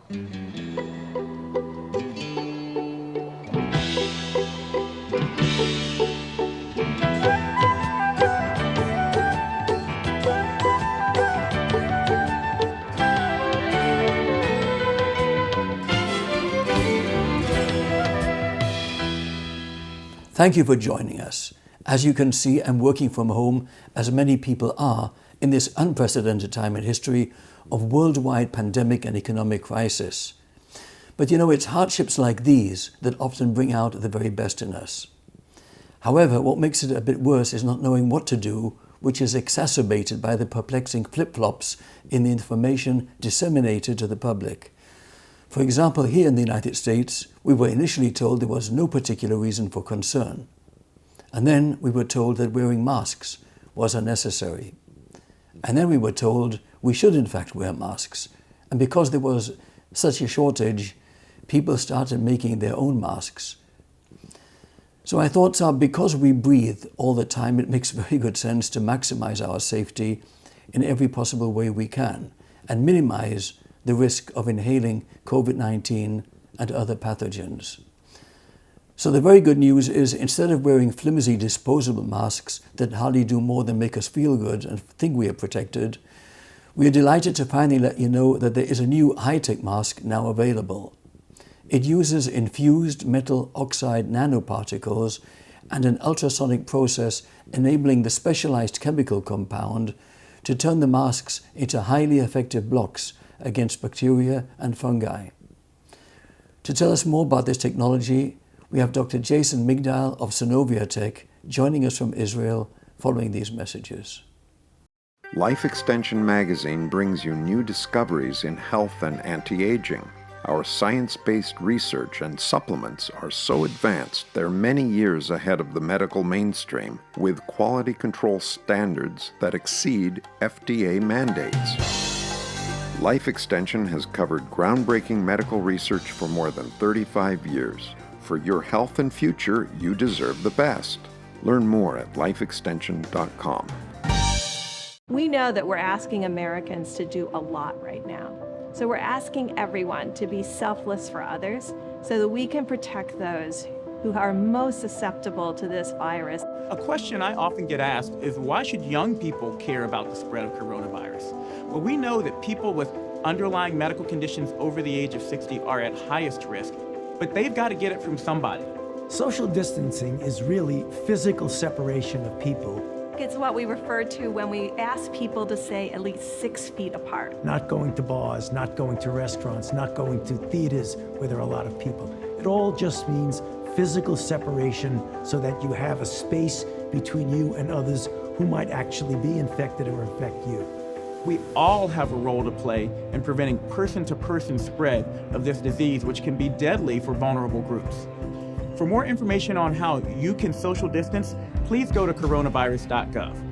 Thank you for joining us. As you can see, I'm working from home, as many people are, in this unprecedented time in history of worldwide pandemic and economic crisis. But it's hardships like these that often bring out the very best in us. However, what makes it a bit worse is not knowing what to do, which is exacerbated by the perplexing flip-flops in the information disseminated to the public. For example, here in the United States, we were initially told there was no particular reason for concern. And then we were told that wearing masks was unnecessary. And then we were told we should in fact wear masks. And because there was such a shortage, people started making their own masks. So my thoughts are, because we breathe all the time, it makes very good sense to maximize our safety in every possible way we can and minimize the risk of inhaling COVID-19 and other pathogens. So the very good news is, instead of wearing flimsy disposable masks that hardly do more than make us feel good and think we are protected, we are delighted to finally let you know that there is a new high-tech mask now available. It uses infused metal oxide nanoparticles and an ultrasonic process enabling the specialized chemical compound to turn the masks into highly effective blocks against bacteria and fungi. To tell us more about this technology, we have Dr. Jason Migdal of SonoviaTech joining us from Israel following these messages. Life Extension magazine brings you new discoveries in health and anti-aging. Our science-based research and supplements are so advanced they're many years ahead of the medical mainstream, with quality control standards that exceed FDA mandates. Life Extension has covered groundbreaking medical research for more than 35 years. For your health and future, you deserve the best. Learn more at lifeextension.com. We know that we're asking Americans to do a lot right now. So we're asking everyone to be selfless for others so that we can protect those who are most susceptible to this virus. A question I often get asked is, why should young people care about the spread of coronavirus? Well, we know that people with underlying medical conditions over the age of 60 are at highest risk, but they've got to get it from somebody. Social distancing is really physical separation of people. It's what we refer to when we ask people to stay at least 6 feet apart. Not going to bars, not going to restaurants, not going to theaters where there are a lot of people. It all just means physical separation so that you have a space between you and others who might actually be infected or infect you. We all have a role to play in preventing person-to-person spread of this disease, which can be deadly for vulnerable groups. For more information on how you can social distance, please go to coronavirus.gov.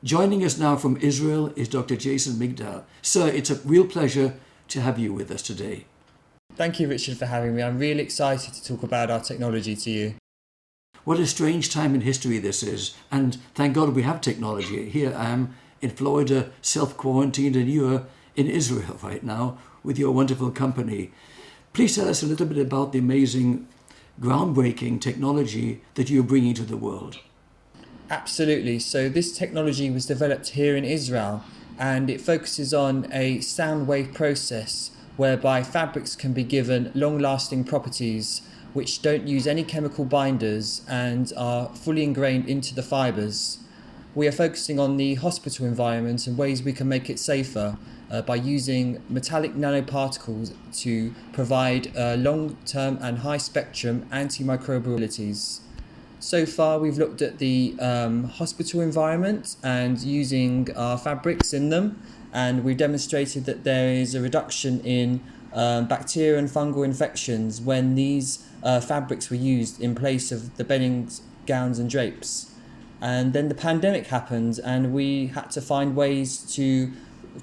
Joining us now from Israel is Dr. Jason Migdal. Sir, it's a real pleasure to have you with us today. Thank you, Richard, for having me. I'm really excited to talk about our technology to you. What a strange time in history this is, and thank God we have technology. Here I am in Florida, self-quarantined, and you're in Israel right now with your wonderful company. Please tell us a little bit about the amazing, groundbreaking technology that you're bringing to the world. Absolutely. So this technology was developed here in Israel, and it focuses on a sound wave process whereby fabrics can be given long-lasting properties which don't use any chemical binders and are fully ingrained into the fibres. We are focusing on the hospital environment and ways we can make it safer by using metallic nanoparticles to provide long-term and high-spectrum antimicrobial abilities. So far, we've looked at the hospital environment and using our fabrics in them, and we've demonstrated that there is a reduction in bacterial and fungal infections when these fabrics were used in place of the beddings, gowns and drapes. And then the pandemic happened, and we had to find ways to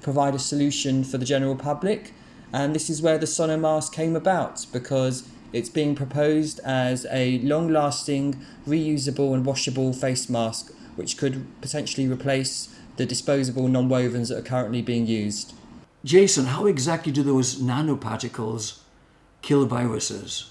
provide a solution for the general public. And this is where the SonoMask came about, because it's being proposed as a long-lasting, reusable and washable face mask, which could potentially replace the disposable non-wovens that are currently being used. Jason, how exactly do those nanoparticles kill viruses?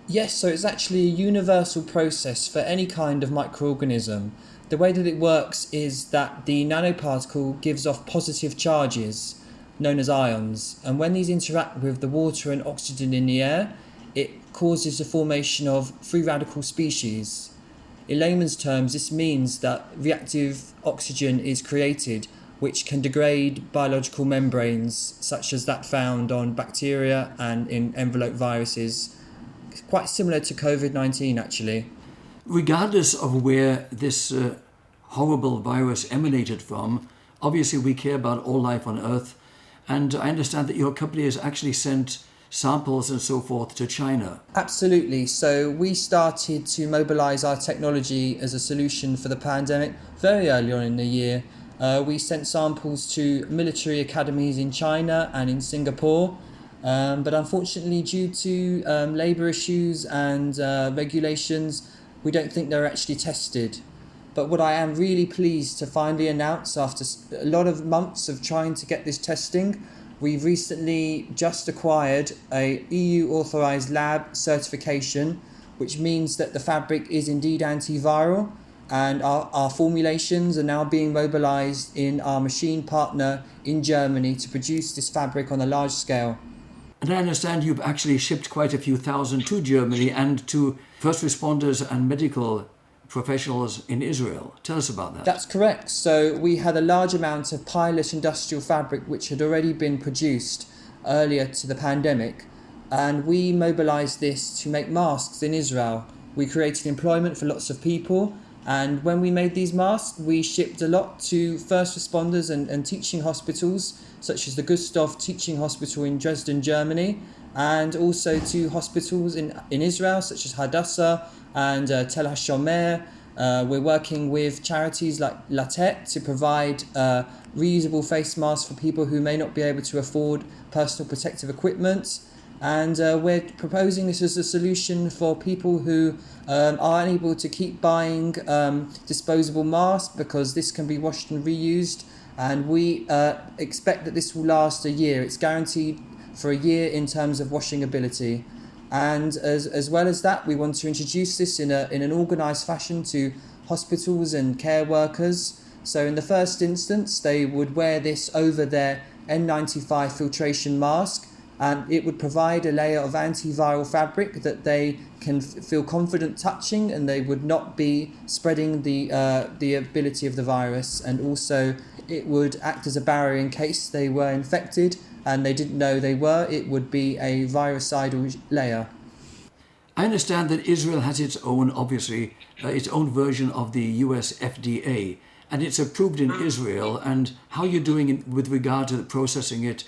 Yes, so it's actually a universal process for any kind of microorganism. The way that it works is that the nanoparticle gives off positive charges, known as ions, and when these interact with the water and oxygen in the air, it causes the formation of free radical species. In layman's terms, this means that reactive oxygen is created, which can degrade biological membranes, such as that found on bacteria and in envelope viruses. Quite similar to COVID-19, actually. Regardless of where this horrible virus emanated from, obviously we care about all life on Earth, and I understand that your company has actually sent samples and so forth to China. Absolutely. So we started to mobilize our technology as a solution for the pandemic very early on in the year. We sent samples to military academies in China and in Singapore, but unfortunately due to labour issues and regulations, we don't think they're actually tested. But what I am really pleased to finally announce, after a lot of months of trying to get this testing, we've recently just acquired a EU authorised lab certification, which means that the fabric is indeed antiviral, and our formulations are now being mobilised in our machine partner in Germany to produce this fabric on a large scale. And I understand you've actually shipped quite a few thousand to Germany and to first responders and medical professionals in Israel. Tell us about that. That's correct. So we had a large amount of pilot industrial fabric which had already been produced earlier to the pandemic, and we mobilised this to make masks in Israel. We created employment for lots of people, and when we made these masks, we shipped a lot to first responders and teaching hospitals, such as the Gustav Teaching Hospital in Dresden, Germany, and also to hospitals in Israel, such as Hadassah and Tel HaShomer. We're working with charities like Latet to provide reusable face masks for people who may not be able to afford personal protective equipment. And we're proposing this as a solution for people who are unable to keep buying disposable masks, because this can be washed and reused. And we expect that this will last a year. It's guaranteed for a year in terms of washing ability. And as well as that, we want to introduce this in an organised fashion to hospitals and care workers. So in the first instance, they would wear this over their N95 filtration mask, and it would provide a layer of antiviral fabric that they can feel confident touching, and they would not be spreading the ability of the virus. And also it would act as a barrier in case they were infected and they didn't know they were. It would be a virucidal layer. I understand that Israel has its own, obviously, its own version of the US FDA, and it's approved in Israel. And how are you doing with regard to processing it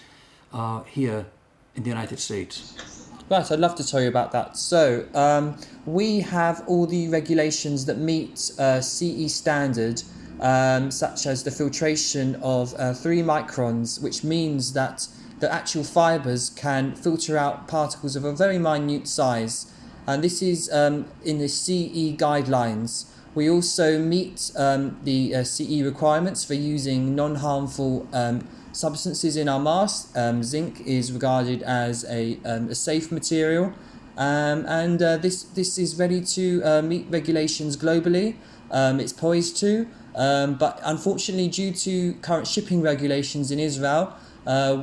here in the United States? Right, I'd love to tell you about that. So we have all the regulations that meet CE standard, such as the filtration of 3 microns, which means that the actual fibres can filter out particles of a very minute size. And this is in the CE guidelines. We also meet the CE requirements for using non-harmful substances in our masks. Zinc is regarded as a safe material, and this is ready to meet regulations globally. It's poised to, but unfortunately, due to current shipping regulations in Israel,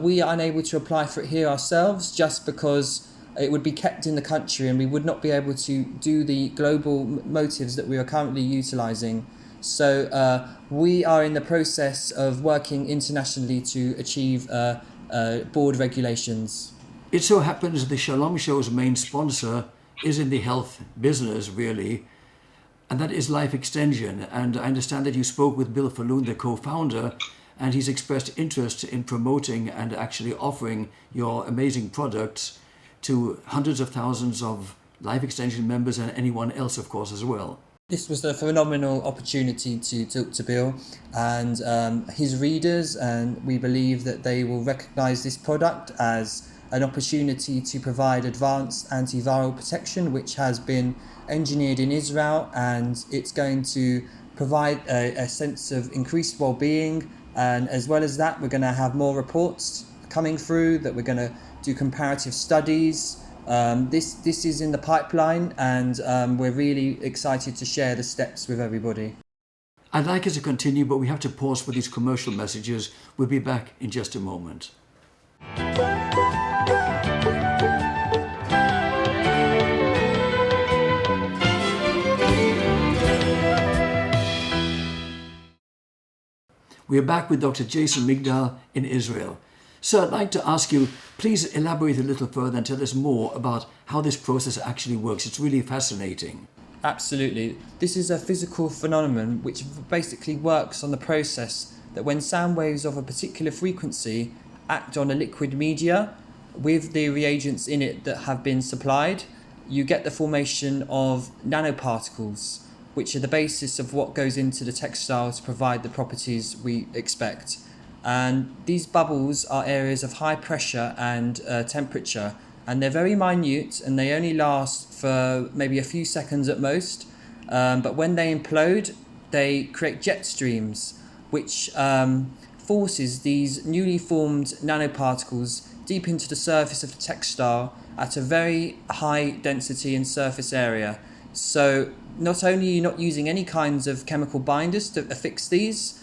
we are unable to apply for it here ourselves, just because it would be kept in the country and we would not be able to do the global motives that we are currently utilising. So we are in the process of working internationally to achieve board regulations. It so happens the Shalom Show's main sponsor is in the health business, really, and that is Life Extension. And I understand that you spoke with Bill Falloon, the co-founder, and he's expressed interest in promoting and actually offering your amazing products to hundreds of thousands of Life Extension members and anyone else, of course, as well. This was a phenomenal opportunity to talk to Bill and his readers, and we believe that they will recognise this product as an opportunity to provide advanced antiviral protection, which has been engineered in Israel, and it's going to provide a sense of increased well-being. And as well as that, we're going to have more reports coming through, that we're going to do comparative studies. This is in the pipeline, and we're really excited to share the steps with everybody. I'd like us to continue, but we have to pause for these commercial messages. We'll be back in just a moment. We are back with Dr. Jason Migdal in Israel. Sir, I'd like to ask you, please elaborate a little further and tell us more about how this process actually works. It's really fascinating. Absolutely. This is a physical phenomenon which basically works on the process that when sound waves of a particular frequency act on a liquid media with the reagents in it that have been supplied, you get the formation of nanoparticles, which are the basis of what goes into the textile to provide the properties we expect. And these bubbles are areas of high pressure and temperature, and they're very minute, and they only last for maybe a few seconds at most. But when they implode, they create jet streams, which forces these newly formed nanoparticles deep into the surface of the textile at a very high density and surface area. So not only are you not using any kinds of chemical binders to affix these,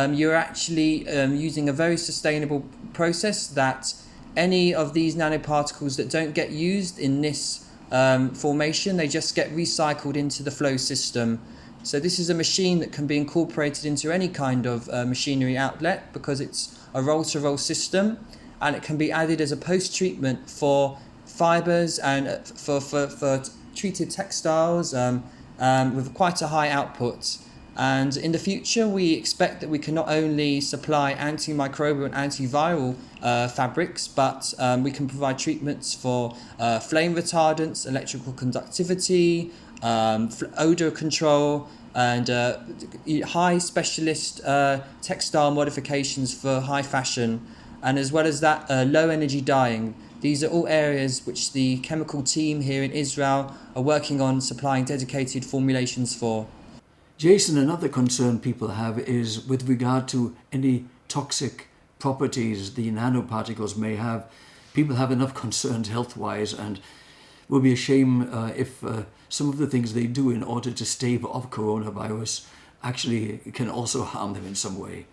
you're actually using a very sustainable process that any of these nanoparticles that don't get used in this formation, they just get recycled into the flow system. So this is a machine that can be incorporated into any kind of machinery outlet because it's a roll-to-roll system, and it can be added as a post-treatment for fibres and for treated textiles with quite a high output. And in the future, we expect that we can not only supply antimicrobial and antiviral fabrics, but we can provide treatments for flame retardants, electrical conductivity, odor control, and high specialist textile modifications for high fashion. And as well as that, low energy dyeing. These are all areas which the chemical team here in Israel are working on supplying dedicated formulations for. Jason, another concern people have is with regard to any toxic properties the nanoparticles may have. People have enough concerns health-wise, and it will be a shame if some of the things they do in order to stave off coronavirus actually can also harm them in some way.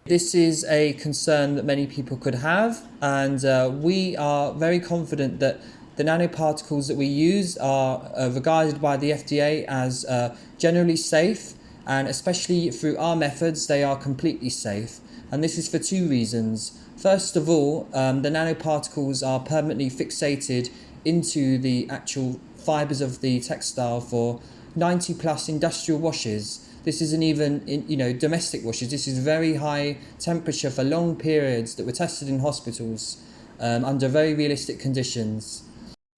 This is a concern that many people could have, and we are very confident that the nanoparticles that we use are regarded by the FDA as generally safe, and especially through our methods, they are completely safe. And this is for two reasons. First of all, the nanoparticles are permanently fixated into the actual fibres of the textile for 90 plus industrial washes. This isn't even domestic washes. This is very high temperature for long periods that were tested in hospitals under very realistic conditions.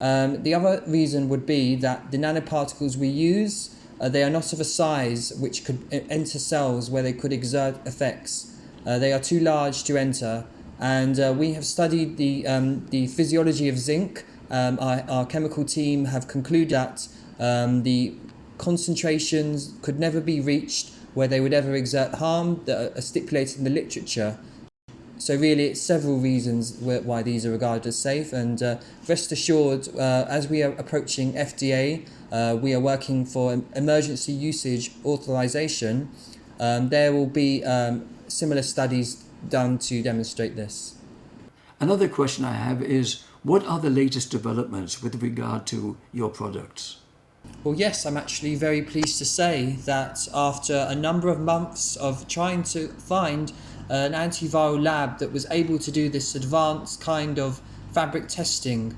The other reason would be that the nanoparticles we use, they are not of a size which could enter cells where they could exert effects. They are too large to enter, and we have studied the physiology of zinc. Our chemical team have concluded that the concentrations could never be reached where they would ever exert harm that are stipulated in the literature. So really, it's several reasons why these are regarded as safe, and rest assured, as we are approaching FDA, we are working for emergency usage authorization. There will be similar studies done to demonstrate this. Another question I have is, what are the latest developments with regard to your products? Well, yes, I'm actually very pleased to say that after a number of months of trying to find an antiviral lab that was able to do this advanced kind of fabric testing,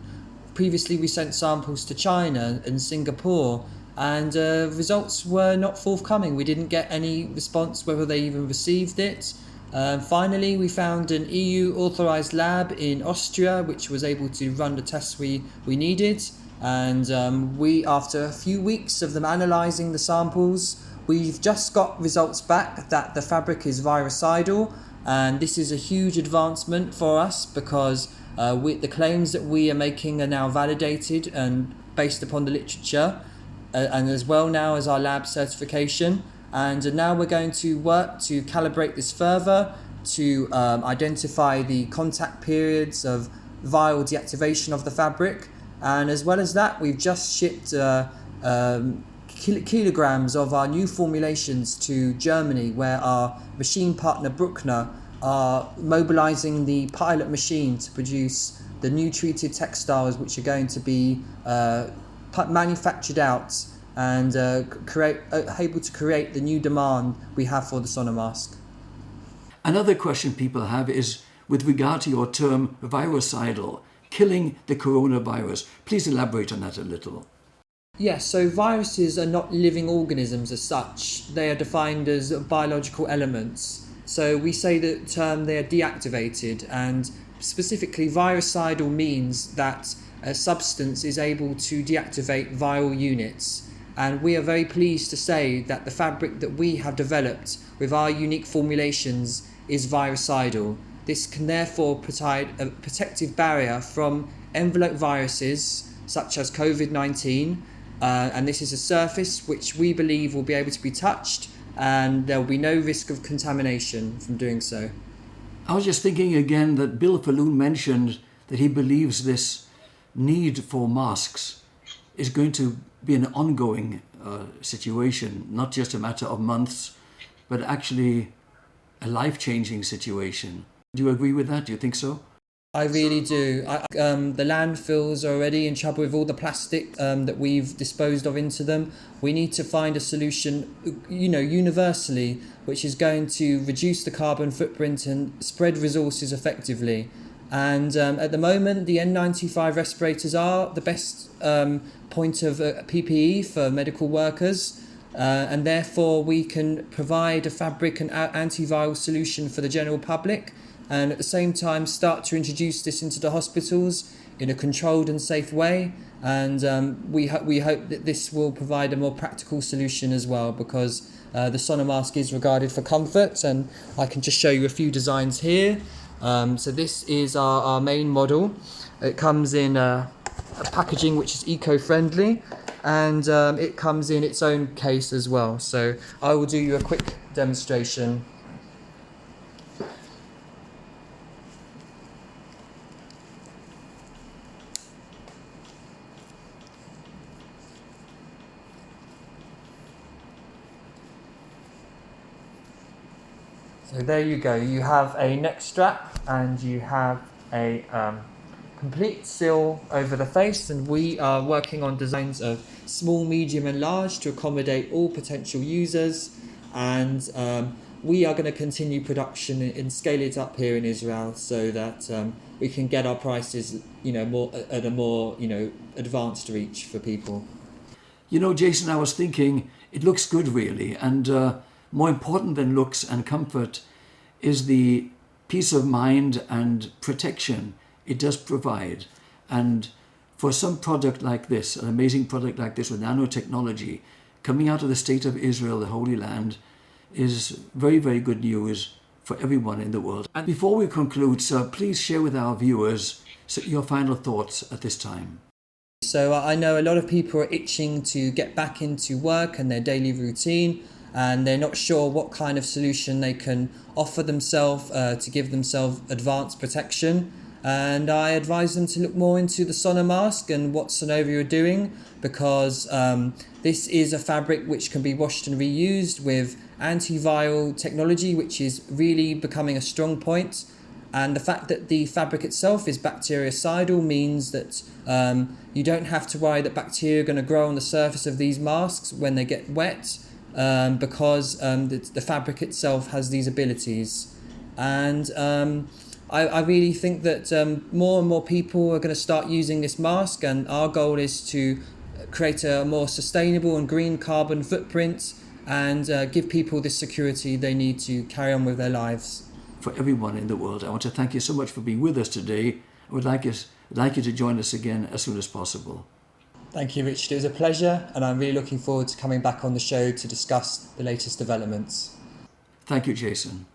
previously we sent samples to China and Singapore, and results were not forthcoming. We didn't get any response whether they even received it. Finally, we found an EU authorized lab in Austria which was able to run the tests we needed, And after a few weeks of them analysing the samples, we've just got results back that the fabric is virucidal, and this is a huge advancement for us because the claims that we are making are now validated and based upon the literature, and as well now as our lab certification. And now we're going to work to calibrate this further to identify the contact periods of viral deactivation of the fabric. And as well as that, we've just shipped kilograms of our new formulations to Germany, where our machine partner Bruckner are mobilizing the pilot machine to produce the new treated textiles, which are going to be manufactured out and able to create the new demand we have for the SonoMask. Another question people have is with regard to your term virucidal, killing the coronavirus. Please elaborate on that a little. Yes, so viruses are not living organisms as such. They are defined as biological elements. So we say the term they are deactivated, and specifically virucidal means that a substance is able to deactivate viral units. And we are very pleased to say that the fabric that we have developed with our unique formulations is virucidal. This can therefore provide a protective barrier from envelope viruses such as COVID-19, and this is a surface which we believe will be able to be touched, and there will be no risk of contamination from doing so. I was just thinking again that Bill Falloon mentioned that he believes this need for masks is going to be an ongoing situation, not just a matter of months, but actually a life-changing situation. Do you agree with that? Do you think so? I really do. The landfills are already in trouble with all the plastic that we've disposed of into them. We need to find a solution, universally, which is going to reduce the carbon footprint and spread resources effectively. And at the moment, the N95 respirators are the best point of PPE for medical workers. And therefore, we can provide a fabric and antiviral solution for the general public, and at the same time start to introduce this into the hospitals in a controlled and safe way. And we hope that this will provide a more practical solution as well, because the SonoMask is regarded for comfort, and I can just show you a few designs here. So this is our main model. It comes in a packaging which is eco-friendly, and it comes in its own case as well. So I will do you a quick demonstration. So there you go, you have a neck strap and you have a complete seal over the face, and we are working on designs of small, medium and large to accommodate all potential users, and we are going to continue production and scale it up here in Israel so that we can get our prices more at a more advanced reach for people. Jason, I was thinking it looks good really, and more important than looks and comfort is the peace of mind and protection it does provide. And for some product like this, an amazing product like this with nanotechnology, coming out of the state of Israel, the Holy Land, is very, very good news for everyone in the world. And before we conclude, sir, please share with our viewers your final thoughts at this time. So I know a lot of people are itching to get back into work and their daily routine, and they're not sure what kind of solution they can offer themselves to give themselves advanced protection. And I advise them to look more into the SonoMask and what Sonovia are doing, because this is a fabric which can be washed and reused with antiviral technology, which is really becoming a strong point. And the fact that the fabric itself is bactericidal means that you don't have to worry that bacteria are going to grow on the surface of these masks when they get wet, because the fabric itself has these abilities. And I really think that more and more people are going to start using this mask, and our goal is to create a more sustainable and green carbon footprint and give people the security they need to carry on with their lives. For everyone in the world, I want to thank you so much for being with us today. I would like you to join us again as soon as possible. Thank you, Richard. It was a pleasure, and I'm really looking forward to coming back on the show to discuss the latest developments. Thank you, Jason.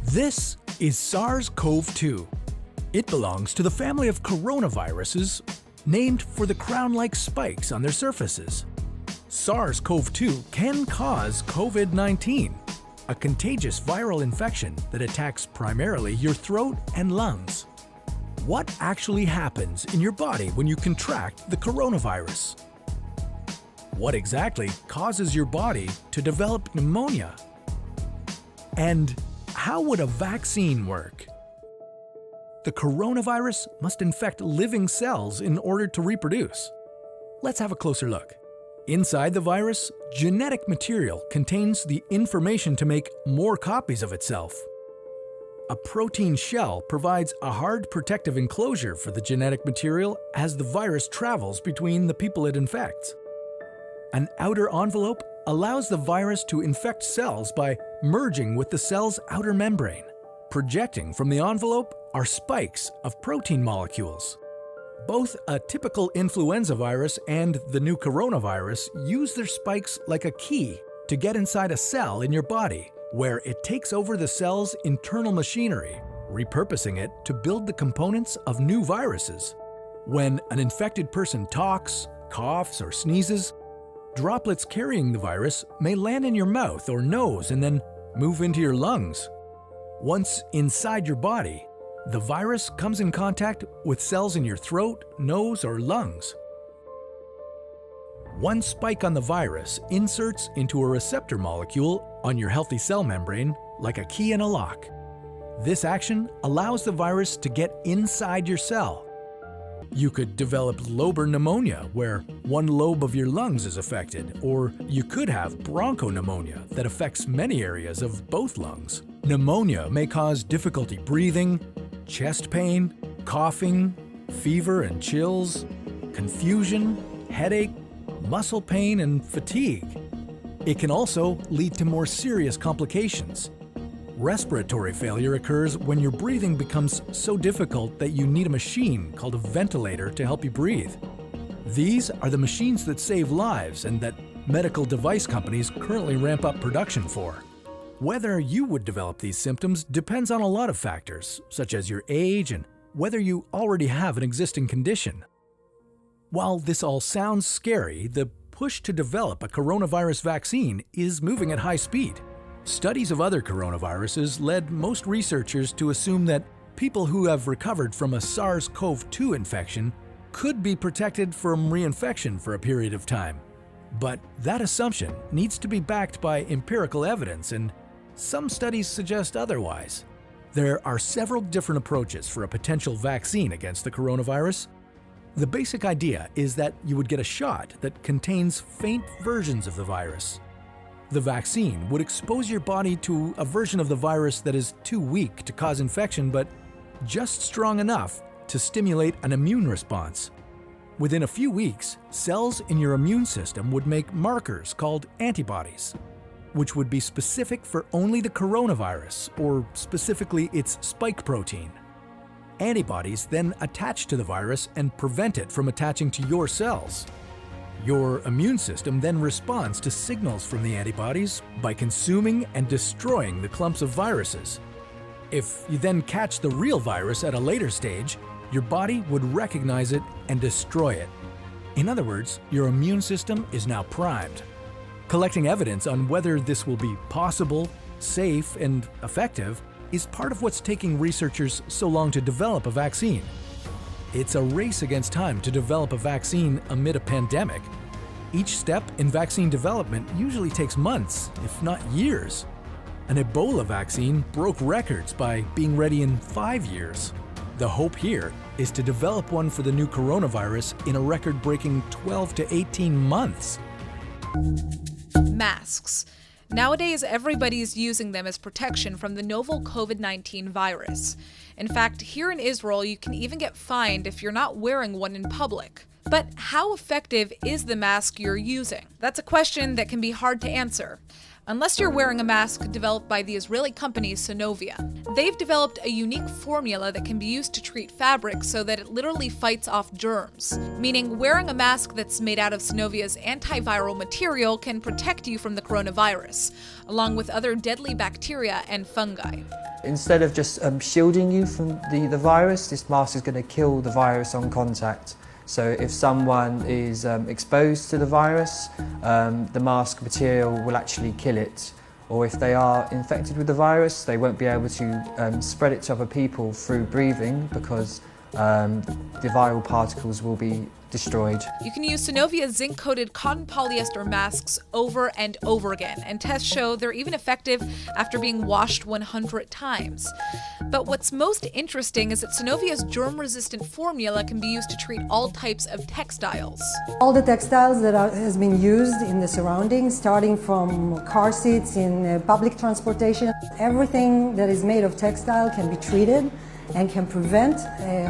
This is SARS-CoV-2. It belongs to the family of coronaviruses named for the crown-like spikes on their surfaces. SARS-CoV-2 can cause COVID-19, a contagious viral infection that attacks primarily your throat and lungs. What actually happens in your body when you contract the coronavirus? What exactly causes your body to develop pneumonia? And how would a vaccine work? The coronavirus must infect living cells in order to reproduce. Let's have a closer look. Inside the virus, genetic material contains the information to make more copies of itself. A protein shell provides a hard protective enclosure for the genetic material as the virus travels between the people it infects. An outer envelope allows the virus to infect cells by merging with the cell's outer membrane. Projecting from the envelope are spikes of protein molecules. Both a typical influenza virus and the new coronavirus use their spikes like a key to get inside a cell in your body, where it takes over the cell's internal machinery, repurposing it to build the components of new viruses. When an infected person talks, coughs, or sneezes, droplets carrying the virus may land in your mouth or nose and then move into your lungs. Once inside your body, the virus comes in contact with cells in your throat, nose, or lungs. One spike on the virus inserts into a receptor molecule on your healthy cell membrane like a key in a lock. This action allows the virus to get inside your cell. You could develop lobar pneumonia, where one lobe of your lungs is affected, or you could have bronchopneumonia that affects many areas of both lungs. Pneumonia may cause difficulty breathing, chest pain, coughing, fever and chills, confusion, headache, muscle pain, and fatigue. It can also lead to more serious complications. Respiratory failure occurs when your breathing becomes so difficult that you need a machine called a ventilator to help you breathe. These are the machines that save lives and that medical device companies currently ramp up production for. Whether you would develop these symptoms depends on a lot of factors, such as your age and whether you already have an existing condition. While this all sounds scary, the push to develop a coronavirus vaccine is moving at high speed. Studies of other coronaviruses led most researchers to assume that people who have recovered from a SARS-CoV-2 infection could be protected from reinfection for a period of time. But that assumption needs to be backed by empirical evidence, and some studies suggest otherwise. There are several different approaches for a potential vaccine against the coronavirus. The basic idea is that you would get a shot that contains faint versions of the virus. The vaccine would expose your body to a version of the virus that is too weak to cause infection, but just strong enough to stimulate an immune response. Within a few weeks, cells in your immune system would make markers called antibodies, which would be specific for only the coronavirus, or specifically its spike protein. Antibodies then attach to the virus and prevent it from attaching to your cells. Your immune system then responds to signals from the antibodies by consuming and destroying the clumps of viruses. If you then catch the real virus at a later stage, your body would recognize it and destroy it. In other words, your immune system is now primed. Collecting evidence on whether this will be possible, safe, and effective is part of what's taking researchers so long to develop a vaccine. It's a race against time to develop a vaccine amid a pandemic. Each step in vaccine development usually takes months, if not years. An Ebola vaccine broke records by being ready in 5 years. The hope here is to develop one for the new coronavirus in a record-breaking 12 to 18 months. Masks. Nowadays, everybody's using them as protection from the novel COVID-19 virus. In fact, here in Israel, you can even get fined if you're not wearing one in public. But how effective is the mask you're using? That's a question that can be hard to answer. unless you're wearing a mask developed by the Israeli company Sonovia. They've developed a unique formula that can be used to treat fabric so that it literally fights off germs, meaning wearing a mask that's made out of Sonovia's antiviral material can protect you from the coronavirus, along with other deadly bacteria and fungi. Instead of just shielding you from the virus, this mask is going to kill the virus on contact. So if someone is exposed to the virus, the mask material will actually kill it. Or if they are infected with the virus, they won't be able to spread it to other people through breathing because the viral particles will be destroyed. You can use Sonovia's zinc-coated cotton polyester masks over and over again, and tests show they're even effective after being washed 100 times. But what's most interesting is that Sonovia's germ-resistant formula can be used to treat all types of textiles. All the textiles that has been used in the surroundings, starting from car seats in public transportation, everything that is made of textile can be treated and can prevent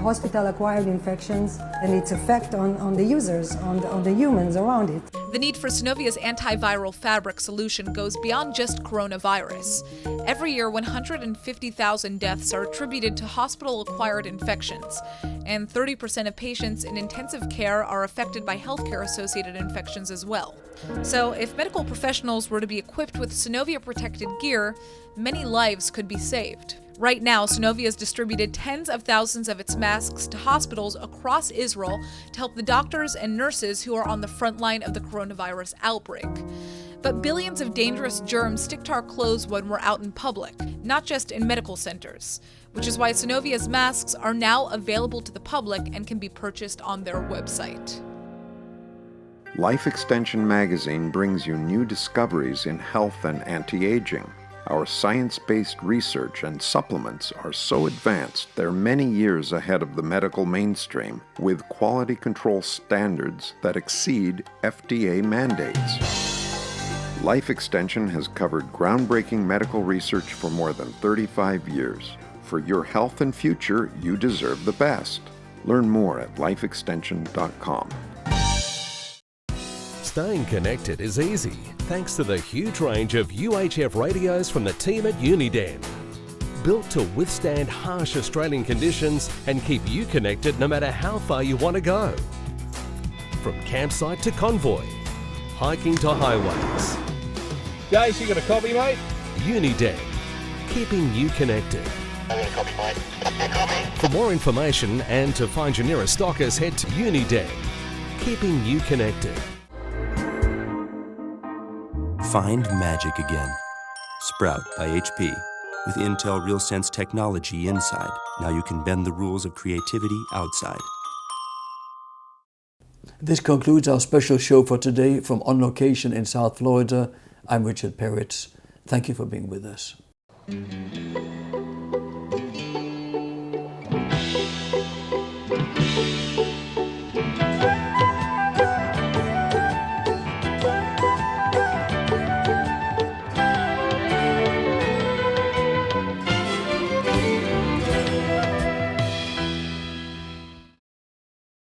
hospital-acquired infections and its effect on the users, on the humans around it. The need for Sonovia's antiviral fabric solution goes beyond just coronavirus. Every year, 150,000 deaths are attributed to hospital-acquired infections, and 30% of patients in intensive care are affected by healthcare-associated infections as well. So, if medical professionals were to be equipped with Sonovia-protected gear, many lives could be saved. Right now, Sonovia has distributed tens of thousands of its masks to hospitals across Israel to help the doctors and nurses who are on the front line of the coronavirus outbreak. But billions of dangerous germs stick to our clothes when we're out in public, not just in medical centers, which is why Sonovia's masks are now available to the public and can be purchased on their website. Life Extension magazine brings you new discoveries in health and anti-aging. Our science-based research and supplements are so advanced they're many years ahead of the medical mainstream, with quality control standards that exceed FDA mandates. Life Extension has covered groundbreaking medical research for more than 35 years. For your health and future, you deserve the best. Learn more at lifeextension.com. Staying connected is easy thanks to the huge range of UHF radios from the team at Uniden. Built to withstand harsh Australian conditions and keep you connected no matter how far you want to go. From campsite to convoy, hiking to highways. Jace, you got a copy, mate? Uniden, keeping you connected. I got a copy, mate. For more information and to find your nearest stockers, head to Uniden, keeping you connected. Find magic again. Sprout by HP. With Intel RealSense technology inside, now you can bend the rules of creativity outside. This concludes our special show for today from On Location in South Florida. I'm Richard Peretz. Thank you for being with us.